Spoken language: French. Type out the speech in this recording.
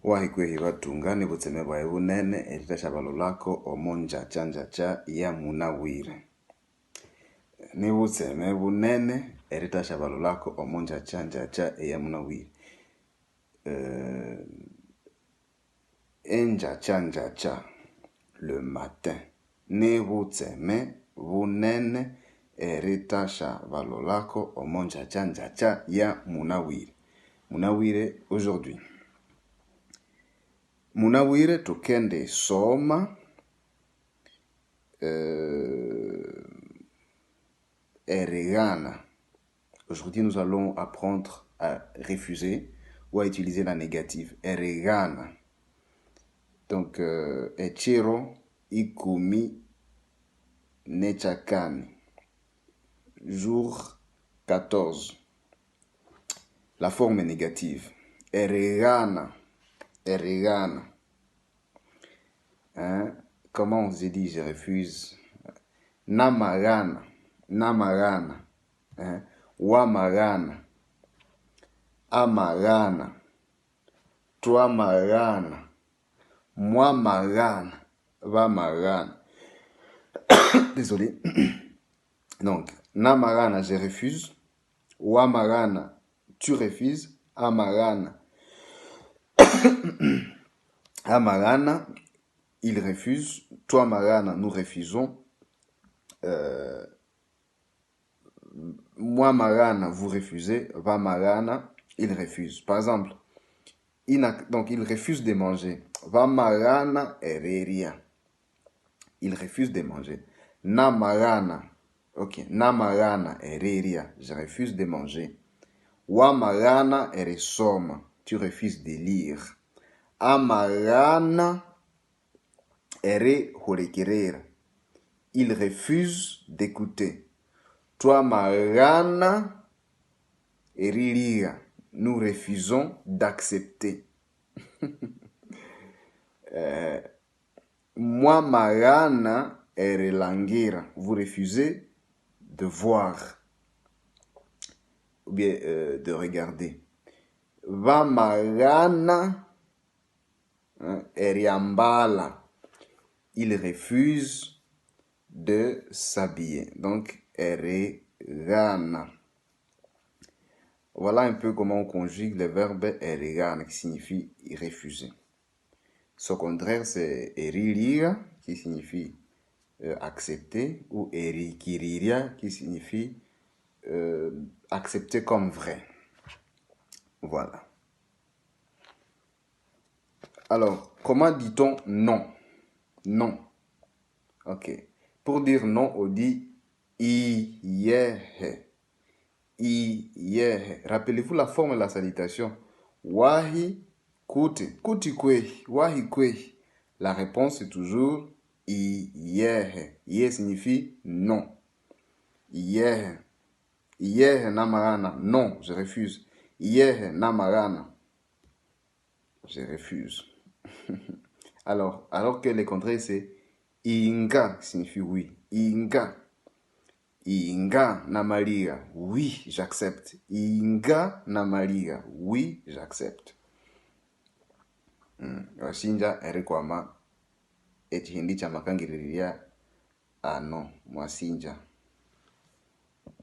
Wahikwehi watunga ni butseme bwae bunene eritasha balolako omonja chanja cha ya munawire. Ni butseme bunene eritasha balolako omonja chanja cha ya munawire. Enja chanja cha le matin. Ni butseme bunene eritasha balolako omonja chanja cha ya munawire. Munawire aujourd'hui. Munawire tukende soma erigana. Aujourd'hui, nous allons apprendre à refuser ou à utiliser la négative. Erigana. Donc, echiro ikumi nechakani. Jour 14. La forme est négative. Erigana. Erigana. Hein? Comment on se dit je refuse? Namagana. Namagana. Hein? Wamagana. Amagana. Toi magana. Moi magana. Vamagana. Désolé. Donc, namagana, je refuse. Wamagana, tu refuses. Amagana. Amagana, il refuse. Toi, Magana, nous refusons. Moi, Magana, vous refusez. Va, Magana, il refuse. Par exemple, donc il refuse de manger. Va, Magana, ereria. Il refuse de manger. Na, Magana. Ok. Na, Magana, ereria. Je refuse de manger. Wa, Magana, eresoma. Tu refuses de lire. Amagana ere horekerera. Il refuse d'écouter. Toi magana eriria. Nous refusons d'accepter. Moi magana ere langira. Vous refusez de voir ou bien de regarder. Va magana eriambala. Il refuse de s'habiller. Donc, erigana. Voilà un peu comment on conjugue le verbe erigana qui signifie refuser. Son contraire, c'est eriliga qui signifie accepter ou erikiriria qui signifie accepter comme vrai. Voilà. Alors, comment dit-on non? Non. Ok. Pour dire non, on dit iyehe. Iyehe. Rappelez-vous la forme de la salutation. Wahi kuti. Kuti kwehi. Wahi kwehi. La réponse est toujours iyehe. Iye signifie non. Iyehe. Iyehe namarana. Non, je refuse. Iyehe namarana. Je refuse. Alors que le contraire c'est inga signifie oui. Inga. Inga namalia. Oui, j'accepte. Inga namalia. Oui, j'accepte. Washinja erikwama ekihindi kyamakangiriria ano mwasinja.